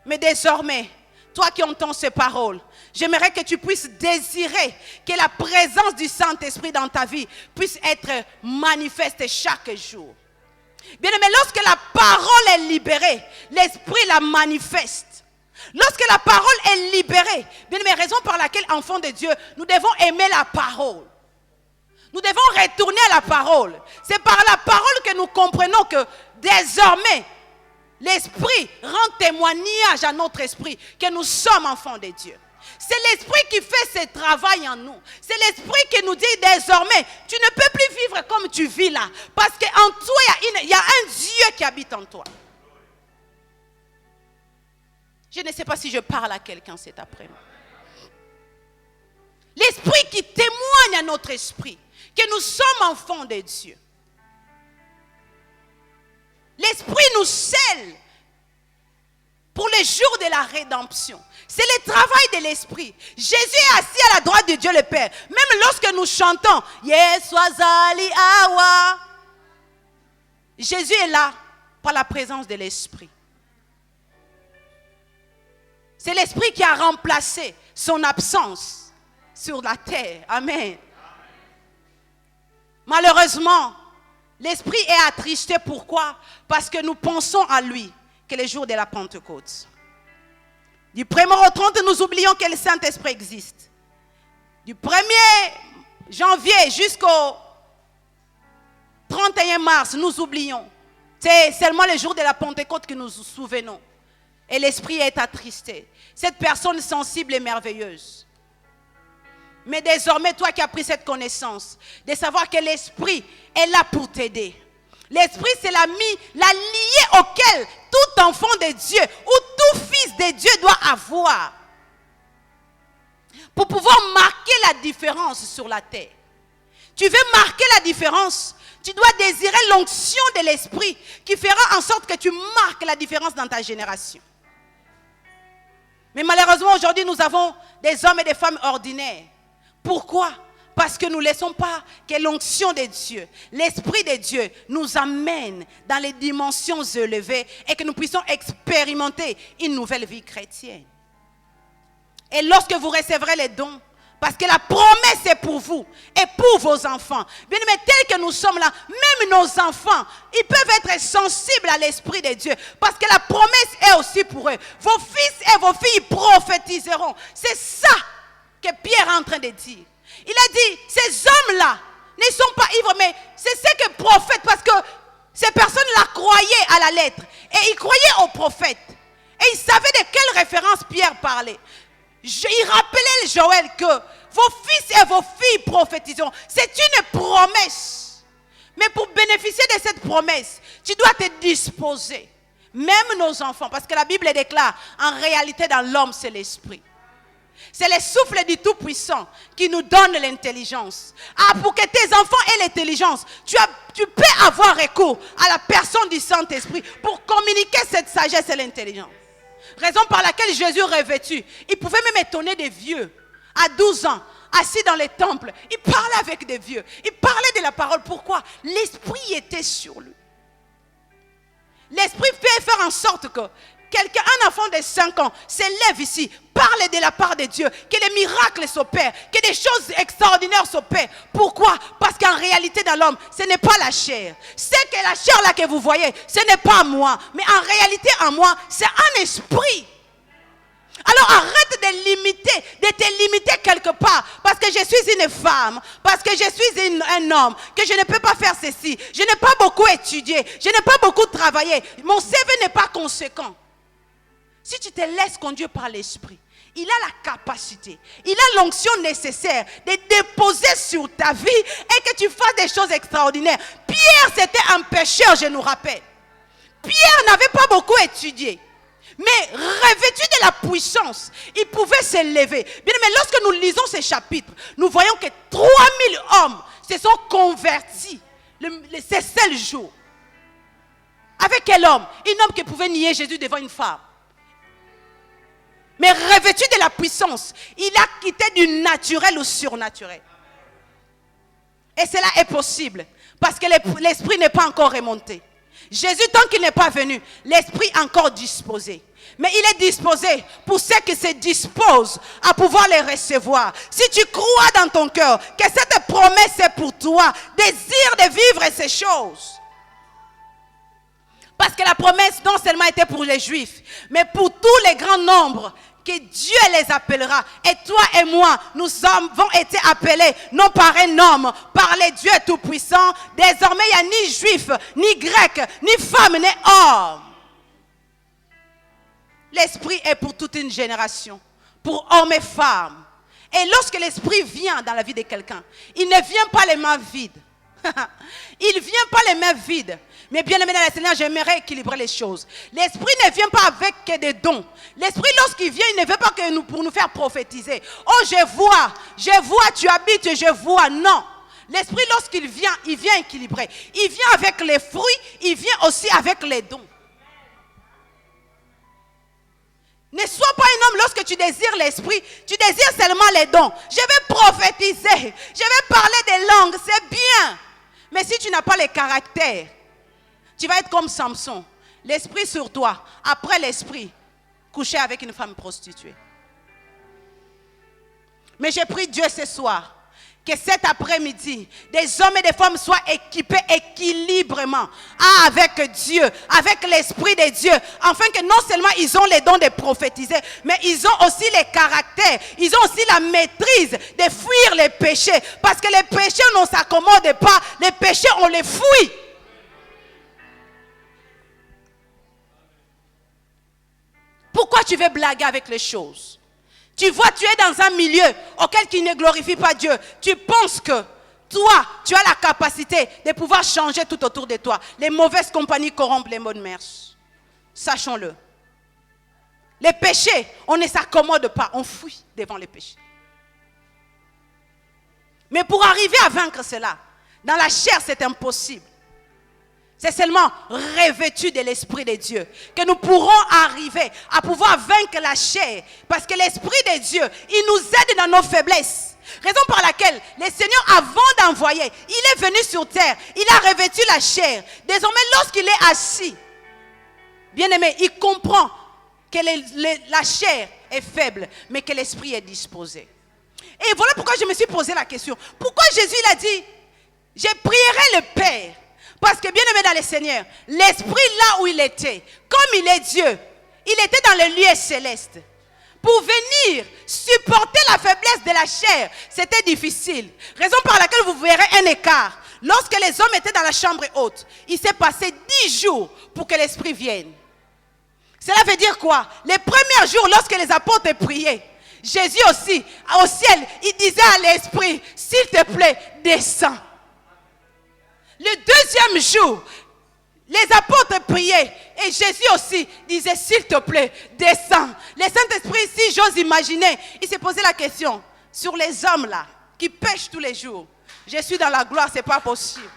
Mais désormais, toi qui entends ces paroles, j'aimerais que tu puisses désirer que la présence du Saint-Esprit dans ta vie puisse être manifeste chaque jour. Bien aimé, lorsque la parole est libérée, l'Esprit la manifeste. Lorsque la parole est libérée, bien aimé, raison par laquelle, enfants de Dieu, nous devons aimer la parole. Nous devons retourner à la parole. C'est par la parole que nous comprenons que désormais, l'Esprit rend témoignage à notre esprit que nous sommes enfants de Dieu. C'est l'Esprit qui fait ce travail en nous. C'est l'Esprit qui nous dit désormais, tu ne peux plus vivre comme tu vis là. Parce qu'en toi, il y a un Dieu qui habite en toi. Je ne sais pas si je parle à quelqu'un cet après-midi. L'Esprit qui témoigne à notre esprit que nous sommes enfants de Dieu. L'Esprit nous scelle pour les jours de la rédemption. C'est le travail de l'Esprit. Jésus est assis à la droite de Dieu le Père. Même lorsque nous chantons Yeswazali Awa, Jésus est là par la présence de l'Esprit. C'est l'Esprit qui a remplacé son absence sur la terre. Amen. Malheureusement, l'Esprit est attristé. Pourquoi? Parce que nous pensons à lui que les jours de la Pentecôte. Du 1er au 30, nous oublions que le Saint-Esprit existe. Du 1er janvier jusqu'au 31 mars, nous oublions. C'est seulement le jour de la Pentecôte que nous nous souvenons. Et l'Esprit est attristé. Cette personne sensible et merveilleuse. Mais désormais, toi qui as pris cette connaissance, de savoir que l'Esprit est là pour t'aider. L'Esprit, c'est la liée auquel tout enfant de Dieu ou tout fils de Dieu doit avoir. Pour pouvoir marquer la différence sur la terre. Tu veux marquer la différence, tu dois désirer l'onction de l'Esprit qui fera en sorte que tu marques la différence dans ta génération. Mais malheureusement, aujourd'hui, nous avons des hommes et des femmes ordinaires. Pourquoi? Parce que nous ne laissons pas que l'onction de Dieu, l'Esprit de Dieu nous amène dans les dimensions élevées et que nous puissions expérimenter une nouvelle vie chrétienne. Et lorsque vous recevrez les dons, parce que la promesse est pour vous et pour vos enfants. Bien aimés, tel que nous sommes là, même nos enfants, ils peuvent être sensibles à l'Esprit de Dieu. Parce que la promesse est aussi pour eux. Vos fils et vos filles prophétiseront. C'est ça que Pierre est en train de dire. Il a dit, ces hommes-là ne sont pas ivres, mais c'est ce que prophète, parce que ces personnes-là croyaient à la lettre. Et ils croyaient aux prophètes. Et ils savaient de quelle référence Pierre parlait. Il rappelait Joël que vos fils et vos filles prophétiseront. C'est une promesse. Mais pour bénéficier de cette promesse, tu dois te disposer. Même nos enfants, parce que la Bible déclare, en réalité dans l'homme c'est l'esprit. C'est le souffle du Tout-Puissant qui nous donne l'intelligence. Ah, pour que tes enfants aient l'intelligence, tu peux avoir recours à la personne du Saint-Esprit pour communiquer cette sagesse et l'intelligence. Raison par laquelle Jésus revêtu, il pouvait même étonner des vieux à 12 ans, assis dans les temples. Il parlait avec des vieux. Il parlait de la parole. Pourquoi? L'Esprit était sur lui. L'Esprit peut faire en sorte que un enfant de 5 ans s'élève ici, parle de la part de Dieu, que les miracles s'opèrent, que des choses extraordinaires s'opèrent. Pourquoi? Parce qu'en réalité dans l'homme, ce n'est pas la chair. C'est que la chair là que vous voyez, ce n'est pas moi. Mais en réalité en moi, c'est un esprit. Alors arrête de te limiter quelque part. Parce que je suis une femme, parce que je suis un homme, que je ne peux pas faire ceci. Je n'ai pas beaucoup étudié, je n'ai pas beaucoup travaillé. Mon CV n'est pas conséquent. Si tu te laisses conduire par l'Esprit, il a la capacité, il a l'onction nécessaire de déposer sur ta vie et que tu fasses des choses extraordinaires. Pierre, c'était un pécheur, je nous rappelle. Pierre n'avait pas beaucoup étudié. Mais revêtu de la puissance, il pouvait s'élever. Bien, mais lorsque nous lisons ces chapitres, nous voyons que 3000 hommes se sont convertis ces seuls jours. Avec quel homme? Un homme qui pouvait nier Jésus devant une femme. Mais revêtu de la puissance, il a quitté du naturel au surnaturel. Et cela est possible parce que l'esprit n'est pas encore remonté. Jésus, tant qu'il n'est pas venu, l'esprit est encore disposé. Mais il est disposé pour ceux qui se disposent à pouvoir les recevoir. Si tu crois dans ton cœur que cette promesse est pour toi, désire de vivre ces choses. Parce que la promesse non seulement était pour les Juifs, mais pour tous les grands nombres que Dieu les appellera. Et toi et moi, nous avons été appelés, non par un homme, par les dieux tout-puissants. Désormais, il n'y a ni juif, ni grec, ni femme, ni homme. L'esprit est pour toute une génération, pour hommes et femmes. Et lorsque l'esprit vient dans la vie de quelqu'un, il ne vient pas les mains vides. Il ne vient pas les mains vides. Mais bien aimé dans le Seigneur, j'aimerais équilibrer les choses. L'esprit ne vient pas avec que des dons. L'esprit, lorsqu'il vient, il ne veut pas que pour nous faire prophétiser. Oh, je vois, tu habites, je vois. Non. L'esprit, lorsqu'il vient, il vient équilibrer. Il vient avec les fruits, il vient aussi avec les dons. Ne sois pas un homme lorsque tu désires l'esprit, tu désires seulement les dons. Je vais prophétiser, je vais parler des langues, c'est bien. Mais si tu n'as pas le caractère, tu vas être comme Samson. L'esprit sur toi, après l'esprit, coucher avec une femme prostituée. Mais j'ai prie Dieu ce soir, que cet après-midi, des hommes et des femmes soient équipés équilibrement avec Dieu, avec l'Esprit de Dieu, afin que non seulement ils ont les dons de prophétiser, mais ils ont aussi les caractères, ils ont aussi la maîtrise de fuir les péchés. Parce que les péchés, on ne s'accommode pas, les péchés, on les fuit. Pourquoi tu veux blaguer avec les choses? Tu vois, tu es dans un milieu auquel tu ne glorifies pas Dieu. Tu penses que toi, tu as la capacité de pouvoir changer tout autour de toi. Les mauvaises compagnies corrompent les bonnes mœurs. Sachons-le. Les péchés, on ne s'accommode pas, on fuit devant les péchés. Mais pour arriver à vaincre cela, dans la chair, c'est impossible. C'est seulement revêtu de l'Esprit de Dieu que nous pourrons arriver à pouvoir vaincre la chair. Parce que l'Esprit de Dieu, il nous aide dans nos faiblesses. Raison par laquelle le Seigneur, avant d'envoyer, il est venu sur terre. Il a revêtu la chair. Désormais, lorsqu'il est assis, bien aimé, il comprend que la chair est faible, mais que l'Esprit est disposé. Et voilà pourquoi je me suis posé la question. Pourquoi Jésus il a dit, je prierai le Père? Parce que bien aimé dans le Seigneur, l'Esprit là où il était, comme il est Dieu, il était dans le lieu céleste. Pour venir supporter la faiblesse de la chair, c'était difficile. Raison par laquelle vous verrez un écart. Lorsque les hommes étaient dans la chambre haute, il s'est passé 10 jours pour que l'Esprit vienne. Cela veut dire quoi? Les premiers jours, lorsque les apôtres priaient, Jésus aussi, au ciel, il disait à l'Esprit, s'il te plaît, descends. Le deuxième jour, les apôtres priaient Et Jésus aussi disait, s'il te plaît, descends. Le Saint-Esprit, si j'ose imaginer, il s'est posé la question, sur les hommes là, qui pêchent tous les jours, je suis dans la gloire, c'est pas possible.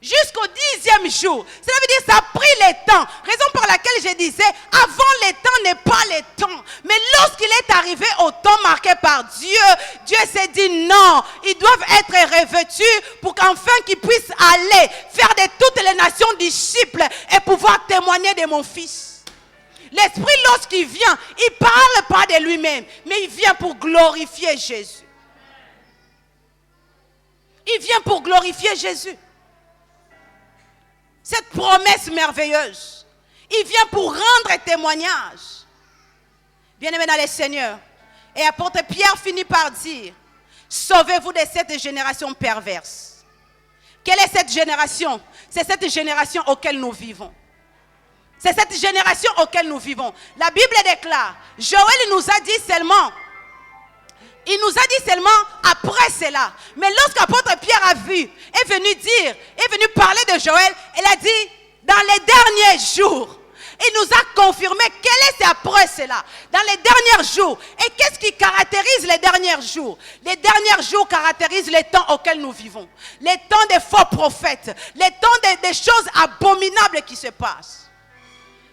Jusqu'au 10e jour. Cela veut dire que ça a pris le temps. Raison pour laquelle je disais, avant le temps n'est pas le temps. Mais lorsqu'il est arrivé au temps marqué par Dieu, Dieu s'est dit non, ils doivent être revêtus pour qu'enfin qu'ils puissent aller faire de toutes les nations disciples et pouvoir témoigner de mon Fils. L'Esprit, lorsqu'il vient, il ne parle pas de lui-même, mais il vient pour glorifier Jésus. Il vient pour glorifier Jésus. Cette promesse merveilleuse, il vient pour rendre témoignage. Bien-aimés dans le Seigneur, et apôtre Pierre finit par dire, sauvez-vous de cette génération perverse. Quelle est cette génération? C'est cette génération auquel nous vivons. C'est cette génération auquel nous vivons. La Bible déclare, Joël nous a dit seulement, il nous a dit seulement après cela. Mais lorsqu'apôtre Pierre est venu parler de Joël, il a dit, dans les derniers jours, il nous a confirmé quel est après cela. Dans les derniers jours. Et qu'est-ce qui caractérise les derniers jours? Les derniers jours caractérisent les temps auxquels nous vivons. Les temps des faux prophètes. Les temps des choses abominables qui se passent.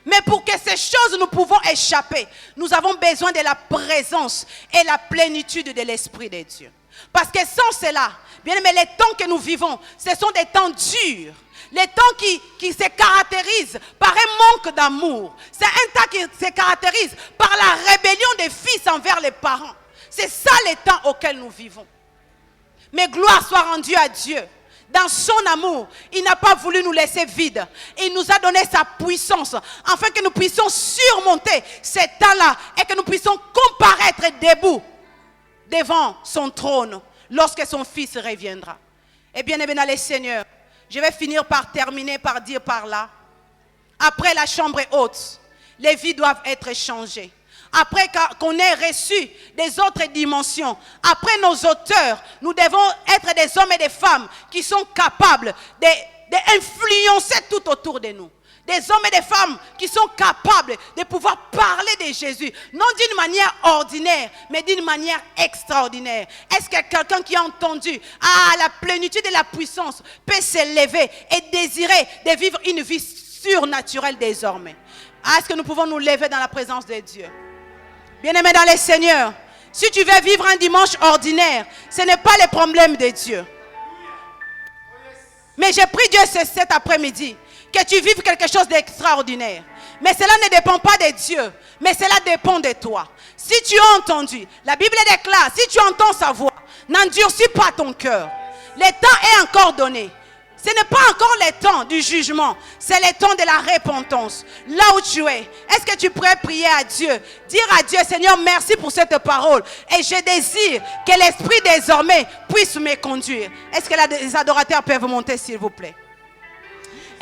Mais pour que ces choses nous pouvons échapper, nous avons besoin de la présence et la plénitude de l'Esprit de Dieu. Parce que sans cela, bien aimé, les temps que nous vivons, ce sont des temps durs. Les temps qui se caractérisent par un manque d'amour. C'est un temps qui se caractérise par la rébellion des fils envers les parents. C'est ça les temps auxquels nous vivons. Mais gloire soit rendue à Dieu. Dans son amour, il n'a pas voulu nous laisser vides. Il nous a donné sa puissance afin que nous puissions surmonter ces temps-là et que nous puissions comparaître debout devant son trône lorsque son Fils reviendra. Et bien aimé dans le Seigneur, je vais finir par terminer par dire par là, après la chambre haute, les vies doivent être changées. Après qu'on ait reçu des autres dimensions, après nos auteurs, nous devons être des hommes et des femmes qui sont capables d'influencer tout autour de nous. Des hommes et des femmes qui sont capables de pouvoir parler de Jésus, non d'une manière ordinaire, mais d'une manière extraordinaire. Est-ce que quelqu'un qui a entendu la plénitude et la puissance peut s'élever et désirer de vivre une vie surnaturelle désormais? Est-ce que nous pouvons nous lever dans la présence de Dieu? Bien-aimé dans le Seigneur, si tu veux vivre un dimanche ordinaire, ce n'est pas le problème de Dieu. Mais j'ai prié Dieu cet après-midi que tu vives quelque chose d'extraordinaire. Mais cela ne dépend pas de Dieu, mais cela dépend de toi. Si tu as entendu, la Bible déclare, si tu entends sa voix, n'endurcis pas ton cœur. Le temps est encore donné. Ce n'est pas encore le temps du jugement, c'est le temps de la repentance. Là où tu es, est-ce que tu pourrais prier à Dieu, dire à Dieu, Seigneur, merci pour cette parole. Et je désire que l'Esprit désormais puisse me conduire. Est-ce que les adorateurs peuvent monter, s'il vous plaît?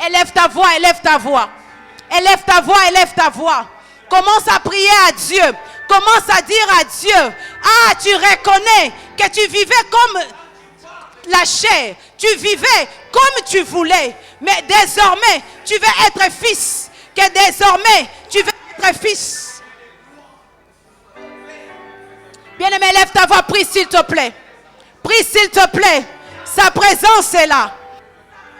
Élève ta voix, élève ta voix. Élève ta voix, élève ta voix. Commence à prier à Dieu. Commence à dire à Dieu, tu reconnais que tu vivais comme la chair, tu vivais comme tu voulais, mais désormais tu veux être fils, que désormais tu veux être fils. Bien-aimé, lève ta voix, prie s'il te plaît. Prie s'il te plaît. Sa présence est là.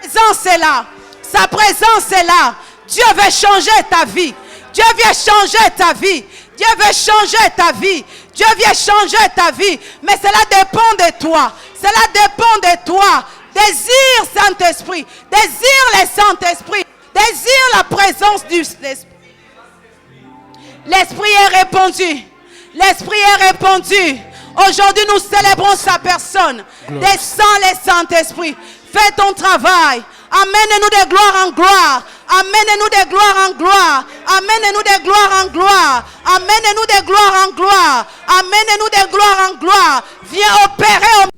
Sa présence est là. Sa présence est là. Dieu veut changer ta vie. Dieu veut changer ta vie. Dieu veut changer ta vie. Dieu veut changer ta vie. Mais cela dépend de toi. Cela dépend de toi. Désire Saint-Esprit. Désire le Saint-Esprit. Désire la présence du Esprit. L'Esprit est répandu. L'Esprit est répandu. Aujourd'hui, nous célébrons sa personne. Descends le Saint-Esprit. Fais ton travail. Amène-nous de gloire en gloire. Amène-nous de gloire en gloire. Amène-nous de gloire en gloire. Amène-nous de gloire en gloire. Amène-nous de gloire en gloire. Viens opérer au